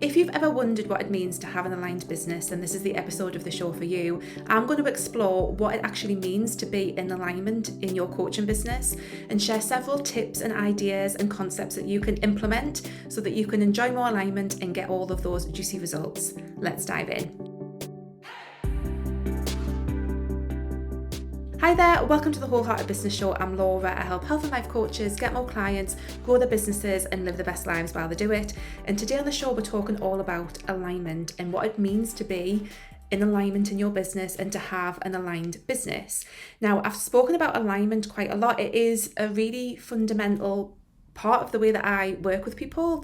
If you've ever wondered what it means to have an aligned business, then this is the episode of the show for you. I'm going to explore what it actually means to be in alignment in your coaching business and share several tips and ideas and concepts that you can implement so that you can enjoy more alignment and get all of those juicy results. Let's dive in. Hi there, welcome to the Wholehearted Business Show. I'm Laura. I help health and life coaches get more clients, grow their businesses and live the best lives while they do it. And today on the show, we're talking all about alignment and what it means to be in alignment in your business and to have an aligned business. Now, I've spoken about alignment quite a lot. It is a really fundamental part of the way that I work with people,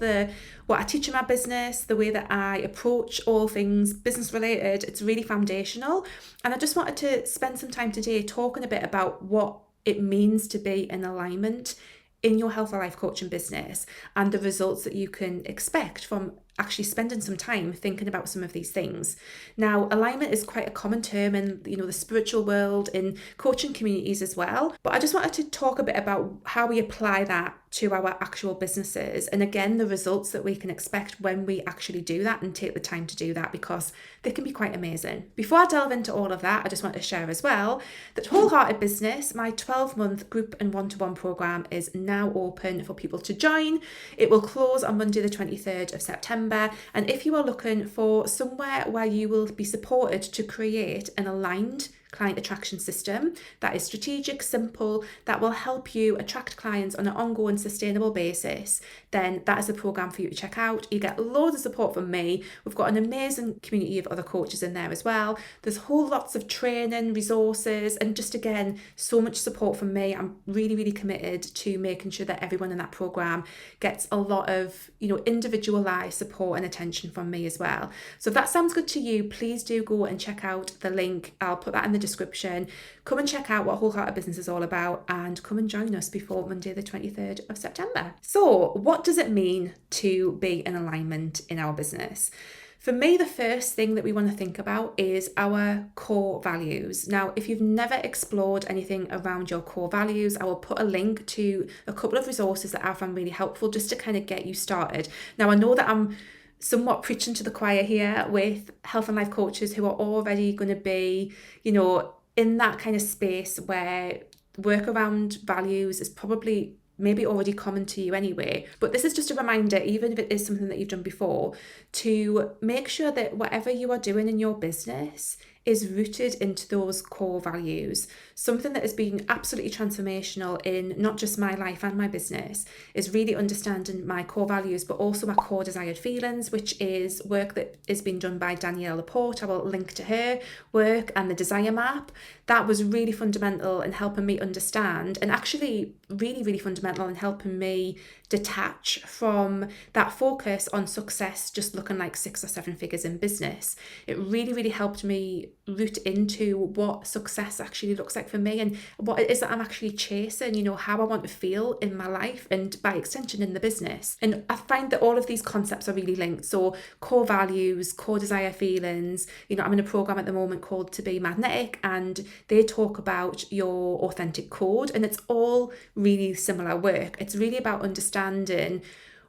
what I teach in my business, the way that I approach all things business related. It's really foundational. And I just wanted to spend some time today talking a bit about what it means to be in alignment in your health or life coaching business and the results that you can expect from actually spending some time thinking about some of these things. Now, alignment is quite a common term in the spiritual world, in coaching communities as well. But I just wanted to talk a bit about how we apply that to our actual businesses. And again, the results that we can expect when we actually do that and take the time to do that, because they can be quite amazing. Before I delve into all of that, I just want to share as well that Wholehearted Business, my 12-month group and one-to-one program, is now open for people to join. It will close on Monday the 23rd of September. And if you are looking for somewhere where you will be supported to create an aligned client attraction system that is strategic, simple, that will help you attract clients on an ongoing, sustainable basis, then that is a program for you to check out. You get loads of support from me. We've got an amazing community of other coaches in there as well. There's whole lots of training, resources, and just again, so much support from me. I'm really, really committed to making sure that everyone in that program gets a lot of, individualized support and attention from me as well. So if that sounds good to you, please do go and check out the link. I'll put that in the description. Come and check out what Wholehearted Business is all about and come and join us before Monday the 23rd of September. So what does it mean to be in alignment in our business? For me, the first thing that we want to think about is our core values. Now, if you've never explored anything around your core values, I will put a link to a couple of resources that I found really helpful just to kind of get you started. Now, I know that I'm somewhat preaching to the choir here with health and life coaches who are already going to be, in that kind of space where work around values is probably maybe already common to you anyway. But this is just a reminder, even if it is something that you've done before, to make sure that whatever you are doing in your business is rooted into those core values. Something that has been absolutely transformational in not just my life and my business is really understanding my core values, but also my core desired feelings, which is work that is being done by Danielle Laporte. I will link to her work and the desire map. That was really fundamental in helping me understand, and actually really, really fundamental in helping me detach from that focus on success just looking like 6 or 7 figures in business. It really, really helped me root into what success actually looks like for me and what it is that I'm actually chasing, how I want to feel in my life and by extension in the business. And I find that all of these concepts are really linked. So core values, core desire feelings, I'm in a program at the moment called To Be Magnetic, and they talk about your authentic code, and it's all really similar work. It's really about understanding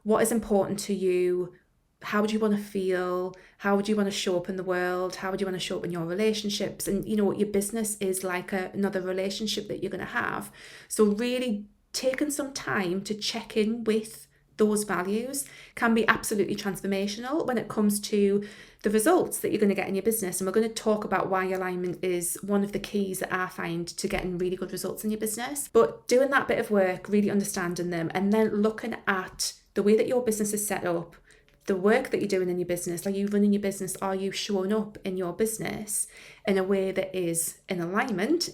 what is important to you. How would you want to feel? How would you want to show up in the world? How would you want to show up in your relationships? And your business is like another relationship that you're going to have. So really taking some time to check in with those values can be absolutely transformational when it comes to the results that you're going to get in your business. And we're going to talk about why alignment is one of the keys that I find to getting really good results in your business. But doing that bit of work, really understanding them, and then looking at the way that your business is set up, the work that you're doing in your business. Are you running your business? Are you showing up in your business in a way that is in alignment,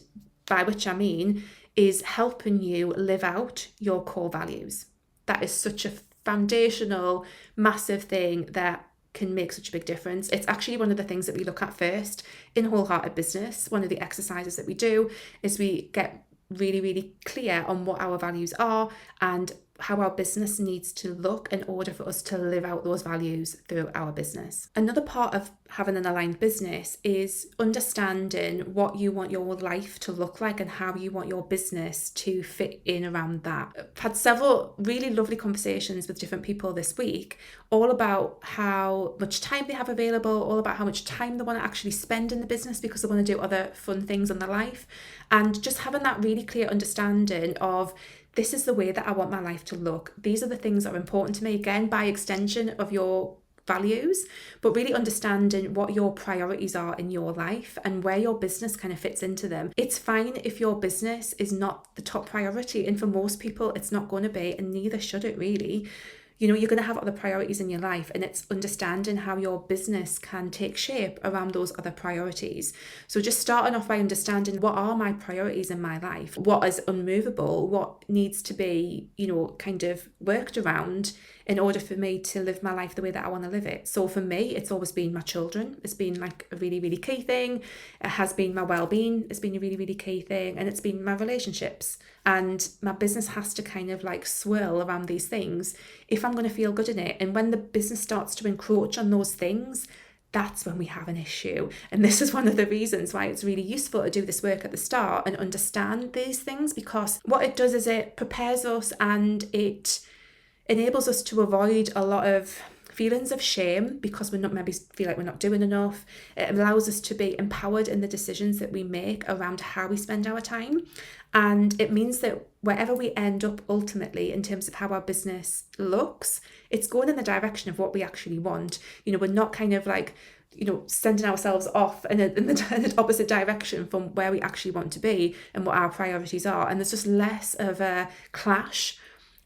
by which I mean is helping you live out your core values? That is such a foundational, massive thing that can make such a big difference. It's actually one of the things that we look at first in Wholehearted Business. One of the exercises that we do is we get really, really clear on what our values are and how our business needs to look in order for us to live out those values through our business. Another part of having an aligned business is understanding what you want your life to look like and how you want your business to fit in around that. I've had several really lovely conversations with different people this week, all about how much time they have available, all about how much time they want to actually spend in the business because they want to do other fun things in their life, and just having that really clear understanding of, this is the way that I want my life to look. These are the things that are important to me, again, by extension of your values, but really understanding what your priorities are in your life and where your business kind of fits into them. It's fine if your business is not the top priority, and for most people it's not going to be, and neither should it really. You're going to have other priorities in your life, and it's understanding how your business can take shape around those other priorities. So just starting off by understanding, what are my priorities in my life? What is unmovable? What needs to be, kind of worked around in order for me to live my life the way that I want to live it? So for me, it's always been my children. It's been like a really, really key thing. It has been my well-being. It's been a really, really key thing. And it's been my relationships. And my business has to kind of like swirl around these things if I'm going to feel good in it. And when the business starts to encroach on those things, that's when we have an issue. And this is one of the reasons why it's really useful to do this work at the start and understand these things, because what it does is it prepares us and it enables us to avoid a lot of feelings of shame because we're not, maybe feel like we're not doing enough. It allows us to be empowered in the decisions that we make around how we spend our time. And it means that wherever we end up ultimately in terms of how our business looks, it's going in the direction of what we actually want. We're not kind of like, sending ourselves off in the opposite direction from where we actually want to be and what our priorities are. And there's just less of a clash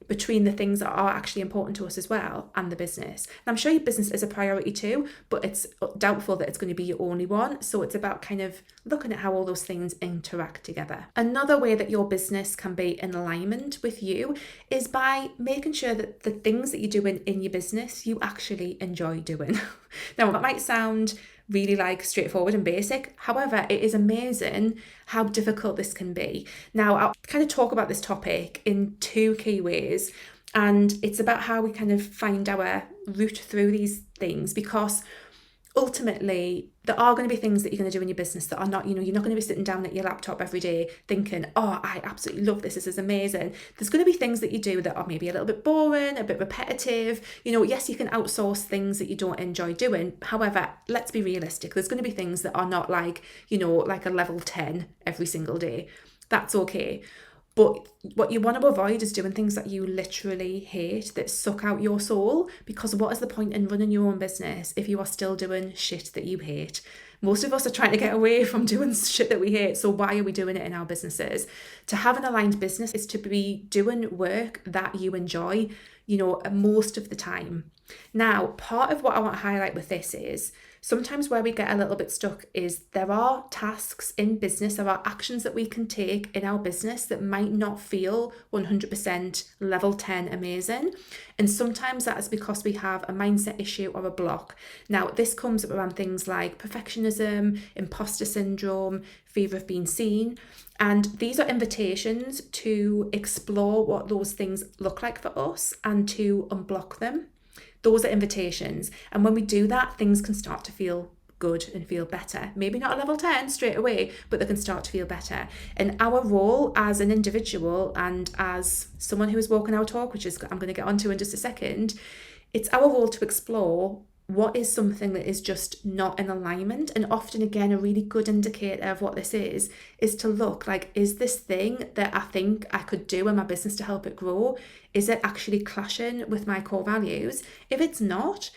between the things that are actually important to us as well and the business. And I'm sure your business is a priority too, but it's doubtful that it's going to be your only one. So it's about kind of looking at how all those things interact together. Another way that your business can be in alignment with you is by making sure that the things that you're doing in your business, you actually enjoy doing. Now, that might sound really like straightforward and basic. However, it is amazing how difficult this can be. Now, I'll kind of talk about this topic in two key ways, and it's about how we kind of find our route through these things, because ultimately there are going to be things that you're going to do in your business that are not, you're not going to be sitting down at your laptop every day thinking, oh, I absolutely love this is amazing. There's going to be things that you do that are maybe a little bit boring, a bit repetitive. Yes, you can outsource things that you don't enjoy doing. However, let's be realistic. There's going to be things that are not like, like a level 10 every single day. That's okay. But what you want to avoid is doing things that you literally hate, that suck out your soul, because what is the point in running your own business if you are still doing shit that you hate? Most of us are trying to get away from doing shit that we hate, so why are we doing it in our businesses? To have an aligned business is to be doing work that you enjoy, most of the time. Now, part of what I want to highlight with this is, sometimes where we get a little bit stuck is there are tasks in business, there are actions that we can take in our business that might not feel 100% level 10 amazing. And sometimes that is because we have a mindset issue or a block. Now, this comes around things like perfectionism, imposter syndrome, fear of being seen. And these are invitations to explore what those things look like for us and to unblock them. Those are invitations. And when we do that, things can start to feel good and feel better. Maybe not a level 10 straight away, but they can start to feel better. And our role as an individual and as someone who is walking our talk, which is I'm going to get onto in just a second, it's our role to explore what is something that is just not in alignment. And often, again, a really good indicator of what this is to look like, is this thing that I think I could do in my business to help it grow, is it actually clashing with my core values? If it's not,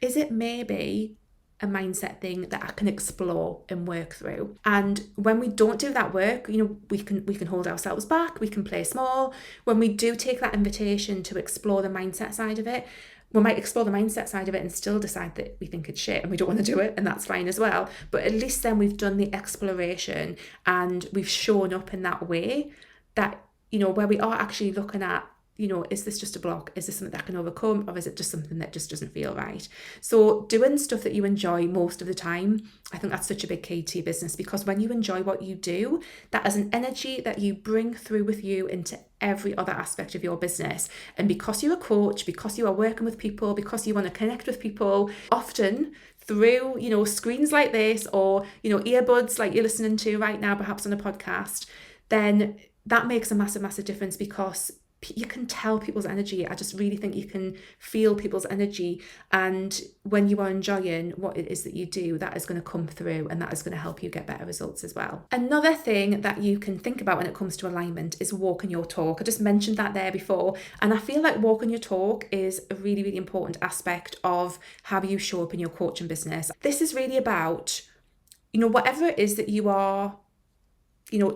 is it maybe a mindset thing that I can explore and work through? And when we don't do that work, we can hold ourselves back, we can play small. When we do take that invitation to explore the mindset side of it, we might explore the mindset side of it and still decide that we think it's shit and we don't want to do it, and that's fine as well. But at least then we've done the exploration and we've shown up in that way that, where we are actually looking at is this just a block? Is this something that I can overcome? Or is it just something that just doesn't feel right? So doing stuff that you enjoy most of the time, I think that's such a big key to your business, because when you enjoy what you do, that is an energy that you bring through with you into every other aspect of your business. And because you're a coach, because you are working with people, because you want to connect with people, often through, screens like this, or, earbuds like you're listening to right now, perhaps on a podcast, then that makes a massive, massive difference, because you can tell people's energy. I just really think you can feel people's energy. And when you are enjoying what it is that you do, that is going to come through, and that is going to help you get better results as well. Another thing that you can think about when it comes to alignment is walking your talk. I just mentioned that there before. And I feel like walking your talk is a really, really important aspect of how you show up in your coaching business. This is really about, whatever it is that you are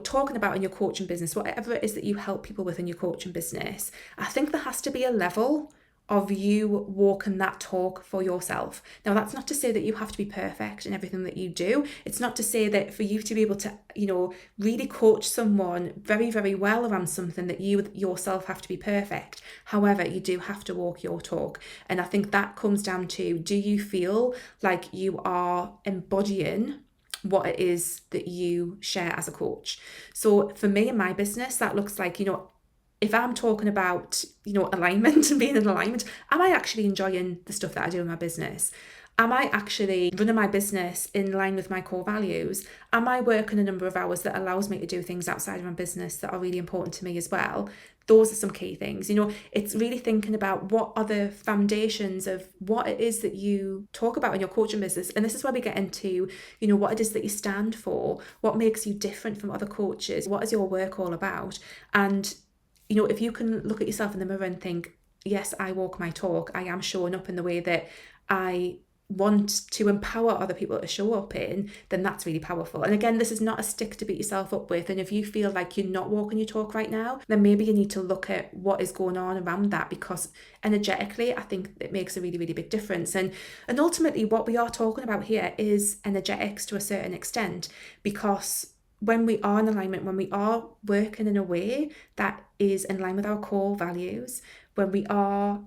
talking about in your coaching business, whatever it is that you help people with in your coaching business, I think there has to be a level of you walking that talk for yourself. Now, that's not to say that you have to be perfect in everything that you do. It's not to say that for you to be able to, really coach someone very, very well around something that you yourself have to be perfect. However, you do have to walk your talk. And I think that comes down to, do you feel like you are embodying what it is that you share as a coach? So for me in my business, that looks like, if I'm talking about, alignment and being in alignment, am I actually enjoying the stuff that I do in my business? Am I actually running my business in line with my core values? Am I working a number of hours that allows me to do things outside of my business that are really important to me as well? Those are some key things. It's really thinking about what are the foundations of what it is that you talk about in your coaching business. And this is where we get into, what it is that you stand for, what makes you different from other coaches, what is your work all about? And, if you can look at yourself in the mirror and think, yes, I walk my talk, I am showing up in the way that I want to empower other people to show up in, then that's really powerful. And again, this is not a stick to beat yourself up with. And if you feel like you're not walking your talk right now, then maybe you need to look at what is going on around that, because energetically, I think it makes a really, really big difference. And ultimately, what we are talking about here is energetics to a certain extent, because when we are in alignment, when we are working in a way that is in line with our core values, when we are,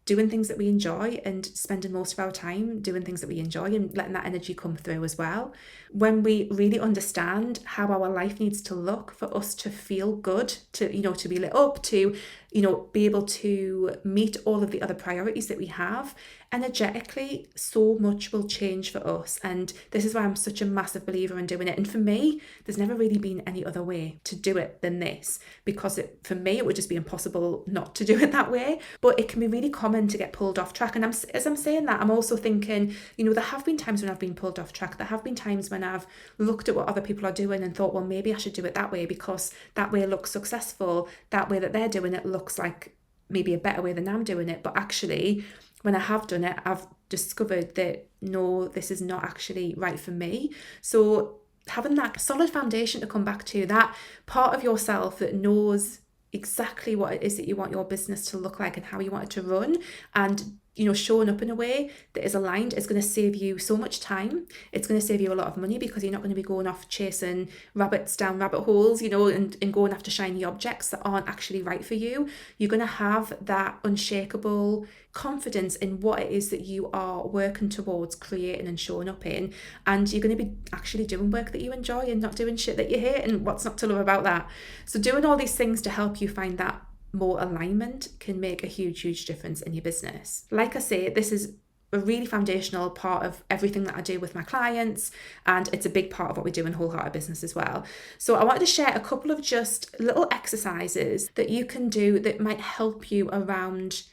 doing things that we enjoy and spending most of our time doing things that we enjoy and letting that energy come through as well. When we really understand how our life needs to look for us to feel good, to be lit up, to be able to meet all of the other priorities that we have, energetically, so much will change for us. And this is why I'm such a massive believer in doing it. And for me, there's never really been any other way to do it than this, because for me, it would just be impossible not to do it that way. But it can be really common to get pulled off track. And as I'm saying that, I'm also thinking, there have been times when I've been pulled off track. There have been times when I've looked at what other people are doing and thought, well, maybe I should do it that way, because that way looks successful. That way that they're doing it looks like maybe a better way than I'm doing it. But actually, when I have done it, I've discovered that no, this is not actually right for me. So having that solid foundation to come back to, that part of yourself that knows exactly what it is that you want your business to look like and how you want it to run, and showing up in a way that is aligned, is going to save you so much time. It's going to save you a lot of money, because you're not going to be going off chasing rabbits down rabbit holes, and going after shiny objects that aren't actually right for you. You're going to have that unshakable confidence in what it is that you are working towards creating and showing up in. And you're going to be actually doing work that you enjoy and not doing shit that you hate. And what's not to love about that? So doing all these things to help you find that more alignment can make a huge, huge difference in your business. Like I say, this is a really foundational part of everything that I do with my clients, and it's a big part of what we do in Wholehearted Business as well. So I wanted to share a couple of just little exercises that you can do that might help you around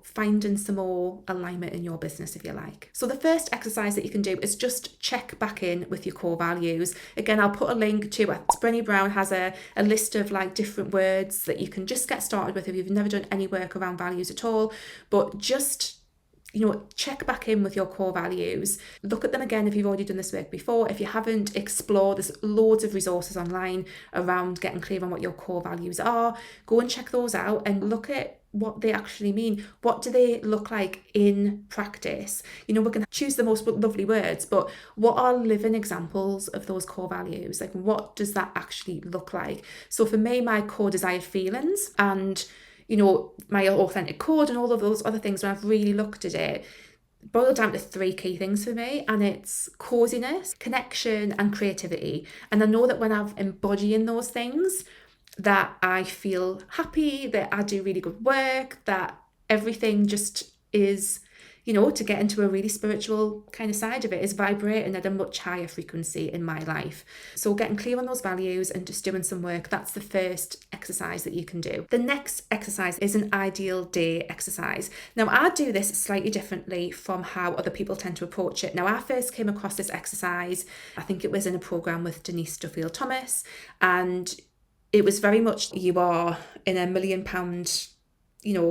finding some more alignment in your business, if you like. So the first exercise that you can do is just check back in with your core values. Again, I'll put a link to it. Brené Brown has a list of different words that you can just get started with if you've never done any work around values at all. But just check back in with your core values. Look at them again if you've already done this work before. If you haven't, explore. There's loads of resources online around getting clear on what your core values are. Go and check those out and look at what they actually mean. What do they look like in practice? We can choose the most lovely words, but what are living examples of those core values? What does that actually look like? So for me, my core desired feelings, and my authentic code and all of those other things, when I've really looked at it, boiled down to 3 key things for me, and it's coziness, connection, and creativity. And I know that when I'm embodying those things, that I feel happy, that I do really good work, that everything just is, to get into a really spiritual kind of side of it, is vibrating at a much higher frequency in my life. So getting clear on those values and just doing some work, that's the first exercise that you can do. The next exercise is an ideal day exercise. Now, I do this slightly differently from how other people tend to approach it. Now, I first came across this exercise, I think it was in a program with Denise Duffield-Thomas, and it was very much, you are in $1 million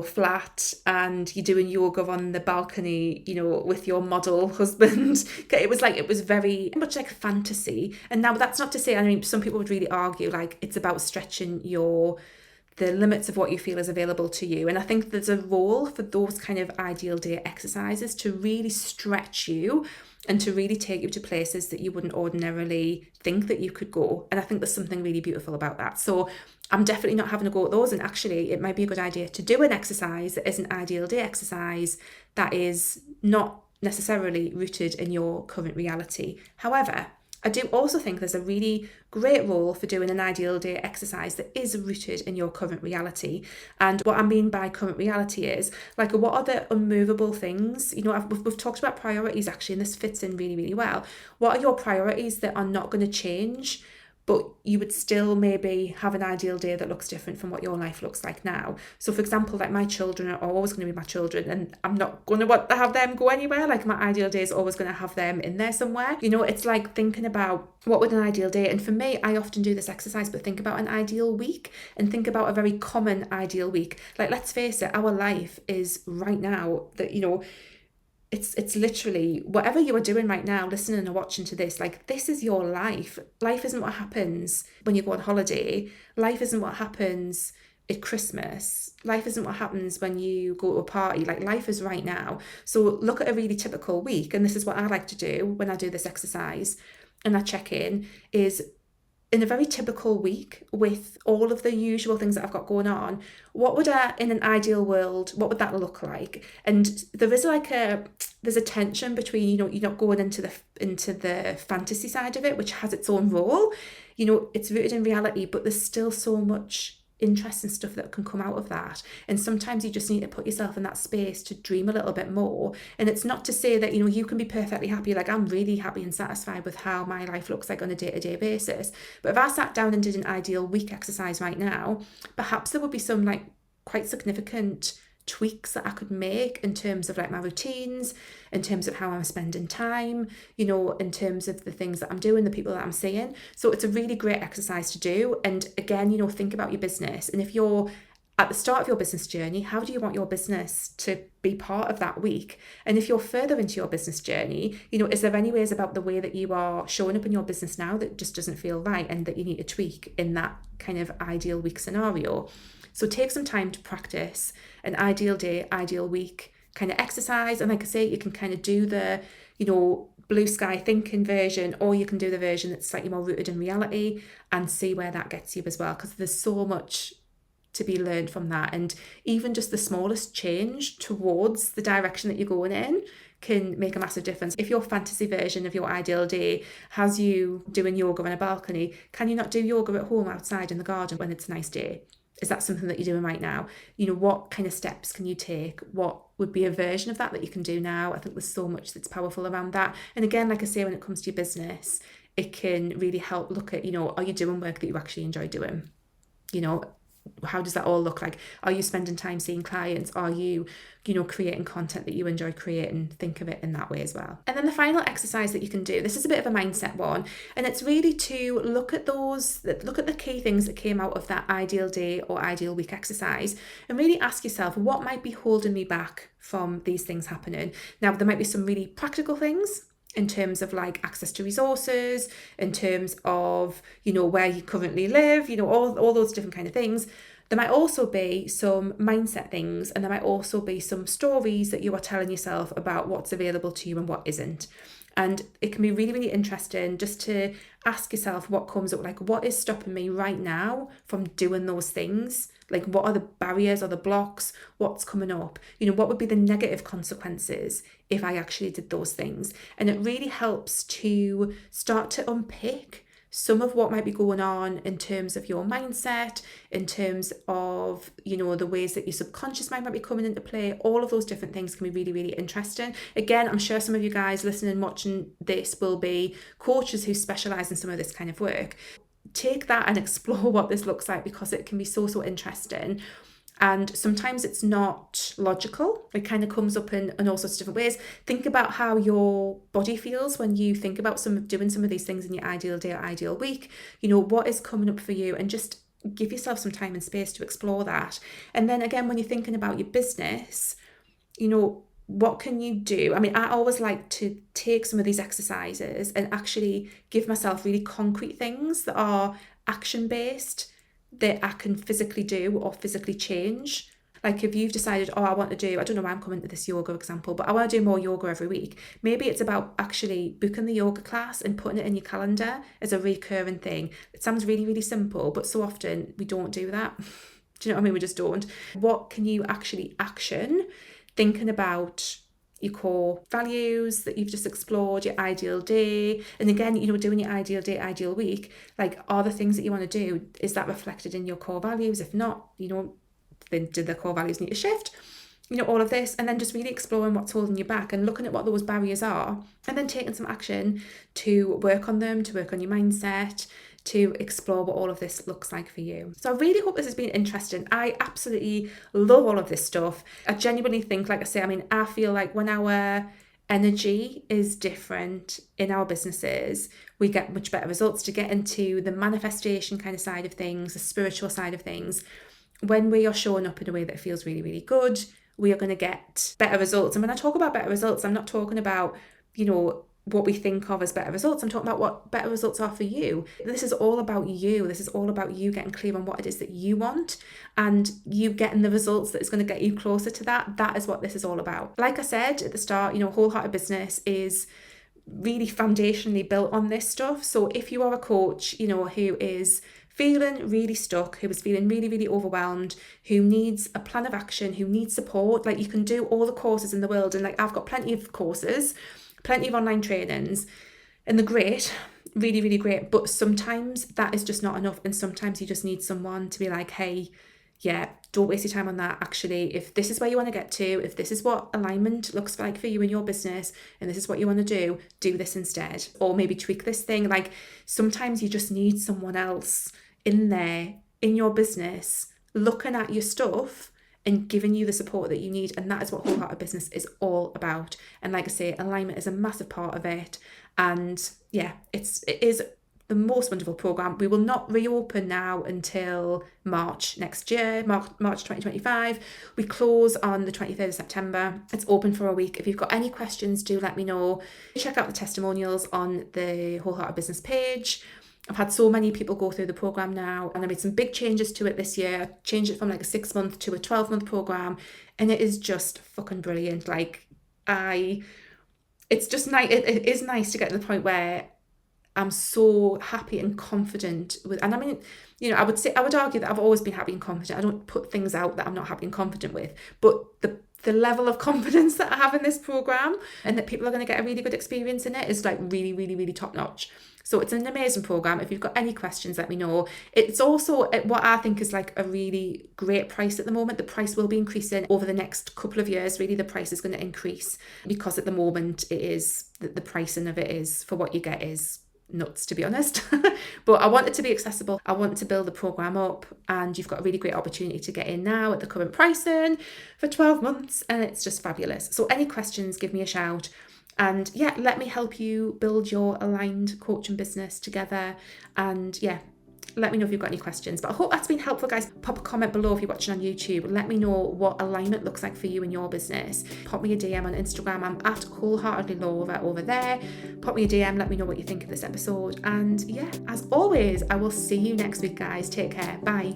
flat and you're doing yoga on the balcony, with your model husband. It was very much like fantasy. And now that's not to say, some people would really argue like it's about stretching the limits of what you feel is available to you. And I think there's a role for those kind of ideal day exercises to really stretch you and to really take you to places that you wouldn't ordinarily think that you could go. And I think there's something really beautiful about that. So I'm definitely not having a go at those. And actually, it might be a good idea to do an exercise that is an ideal day exercise that is not necessarily rooted in your current reality. However, I do also think there's a really great role for doing an ideal day exercise that is rooted in your current reality. And what I mean by current reality is, like, what are the unmovable things? We've talked about priorities actually, and this fits in really, really well. What are your priorities that are not going to change, but you would still maybe have an ideal day that looks different from what your life looks like now? So for example, like, my children are always going to be my children, and I'm not going to want to have them go anywhere. Like, my ideal day is always going to have them in there somewhere. It's like thinking about what would an ideal day, and for me, I often do this exercise, but think about an ideal week and think about a very common ideal week. Like, let's face it, our life is right now that, it's literally whatever you are doing right now, listening or watching to this, like, this is your life. Life isn't what happens when you go on holiday. Life isn't what happens at Christmas. Life isn't what happens when you go to a party. Like, life is right now. So look at a really typical week, and this is what I like to do when I do this exercise and I check in, is in a very typical week with all of the usual things that I've got going on, what would in an ideal world, what would that look like? And there is there's a tension between, you're not going into the fantasy side of it, which has its own role. It's rooted in reality, but there's still so much interesting stuff that can come out of that. And sometimes you just need to put yourself in that space to dream a little bit more. And it's not to say that, you can be perfectly happy. Like, I'm really happy and satisfied with how my life looks like on a day-to-day basis. But if I sat down and did an ideal week exercise right now, perhaps there would be some like quite significant tweaks that I could make in terms of like my routines, in terms of how I'm spending time, in terms of the things that I'm doing, the people that I'm seeing. So it's a really great exercise to do. And again, think about your business. And if you're at the start of your business journey, how do you want your business to be part of that week? And if you're further into your business journey, is there any ways about the way that you are showing up in your business now that just doesn't feel right and that you need to tweak in that kind of ideal week scenario? So take some time to practice an ideal day, ideal week kind of exercise. And like I say, you can kind of do the, blue sky thinking version, or you can do the version that's slightly more rooted in reality and see where that gets you as well. Because there's so much to be learned from that. And even just the smallest change towards the direction that you're going in can make a massive difference. If your fantasy version of your ideal day has you doing yoga on a balcony, can you not do yoga at home outside in the garden when it's a nice day? Is that something that you're doing right now? What kind of steps can you take? What would be a version of that you can do now? I think there's so much that's powerful around that. And again, like I say, when it comes to your business, it can really help look at, are you doing work that you actually enjoy doing? How does that all look like? Are you spending time seeing clients? Are you, creating content that you enjoy creating? Think of it in that way as well. And then the final exercise that you can do, this is a bit of a mindset one, and it's really to look at the key things that came out of that ideal day or ideal week exercise, and really ask yourself, what might be holding me back from these things happening? Now, there might be some really practical things in terms of like access to resources, in terms of, where you currently live, all those different kind of things. There might also be some mindset things, and there might also be some stories that you are telling yourself about what's available to you and what isn't. And it can be really, really interesting just to ask yourself what comes up, like, what is stopping me right now from doing those things Like, what are the barriers or the blocks? What's coming up? What would be the negative consequences if I actually did those things? And it really helps to start to unpick some of what might be going on in terms of your mindset, in terms of, the ways that your subconscious mind might be coming into play. All of those different things can be really, really interesting. Again, I'm sure some of you guys listening and watching this will be coaches who specialize in some of this kind of work. Take that and explore what this looks like, because it can be so, so interesting. And sometimes it's not logical. It kind of comes up in all sorts of different ways. Think about how your body feels when you think about doing some of these things in your ideal day or ideal week. What is coming up for you, and just give yourself some time and space to explore that. And then again, when you're thinking about your business, what can you do? I mean, I always like to take some of these exercises and actually give myself really concrete things that are action-based, that I can physically do or physically change. Like, if you've decided, I want to do, I don't know why I'm coming to this yoga example, but I want to do more yoga every week. Maybe it's about actually booking the yoga class and putting it in your calendar as a recurring thing. It sounds really, really simple, but so often we don't do that. Do you know what I mean? We just don't. What can you actually action? Thinking about your core values that you've just explored, your ideal day. And again, doing your ideal day, ideal week, like, are the things that you want to do, is that reflected in your core values? If not, then do the core values need to shift? All of this, and then just really exploring what's holding you back and looking at what those barriers are, and then taking some action to work on them, to work on your mindset, to explore what all of this looks like for you. So I really hope this has been interesting. I absolutely love all of this stuff. I genuinely think, like I say, I feel like when our energy is different in our businesses, we get much better results. To get into the manifestation kind of side of things, the spiritual side of things, when we are showing up in a way that feels really, really good, we are going to get better results. And when I talk about better results, I'm not talking about, what we think of as better results. I'm talking about what better results are for you. This is all about you. This is all about you getting clear on what it is that you want, and you getting the results that is going to get you closer to that. That is what this is all about. Like I said at the start, Wholehearted Business is really foundationally built on this stuff. So if you are a coach, who is feeling really stuck, who is feeling really, really overwhelmed, who needs a plan of action, who needs support, like, you can do all the courses in the world. And like, I've got plenty of courses, plenty of online trainings, and they're great, really, really great. But sometimes that is just not enough. And sometimes you just need someone to be like, hey, yeah, don't waste your time on that. Actually, if this is where you want to get to, if this is what alignment looks like for you in your business, and this is what you want to do this instead. Or maybe tweak this thing. Like, sometimes you just need someone else in there in your business looking at your stuff and giving you the support that you need. And that is what Wholehearted Business is all about. And like I say, alignment is a massive part of it. And yeah, it is the most wonderful program. We will not reopen now until March next year, March 2025. We close on the 23rd of September. It's open for a week. If you've got any questions, do let me know. Check out the testimonials on the Wholehearted Business page. I've had so many people go through the program now, and I made some big changes to it this year. Changed it from like a 6-month to a 12-month program, and it is just fucking brilliant. Like, it's just nice. It is nice to get to the point where I'm so happy and confident with, and I mean, I would argue that I've always been happy and confident. I don't put things out that I'm not happy and confident with, but the level of confidence that I have in this program, and that people are going to get a really good experience in it, is like really, really, really top notch. So it's an amazing program. If you've got any questions, let me know. It's also what I think is like a really great price at the moment. The price will be increasing over the next couple of years. Really, the price is going to increase, because at the moment it is, the pricing of it is, for what you get, is nuts, to be honest. But I want it to be accessible. I want to build the program up, and you've got a really great opportunity to get in now at the current pricing for 12 months, and it's just fabulous. So any questions, give me a shout. And yeah, let me help you build your aligned coaching business together. And yeah, let me know if you've got any questions. But I hope that's been helpful, guys. Pop a comment below if you're watching on YouTube. Let me know what alignment looks like for you in your business. Pop me a DM on Instagram. I'm at wholeheartedlylaura over there. Pop me a DM. Let me know what you think of this episode. And yeah, as always, I will see you next week, guys. Take care. Bye.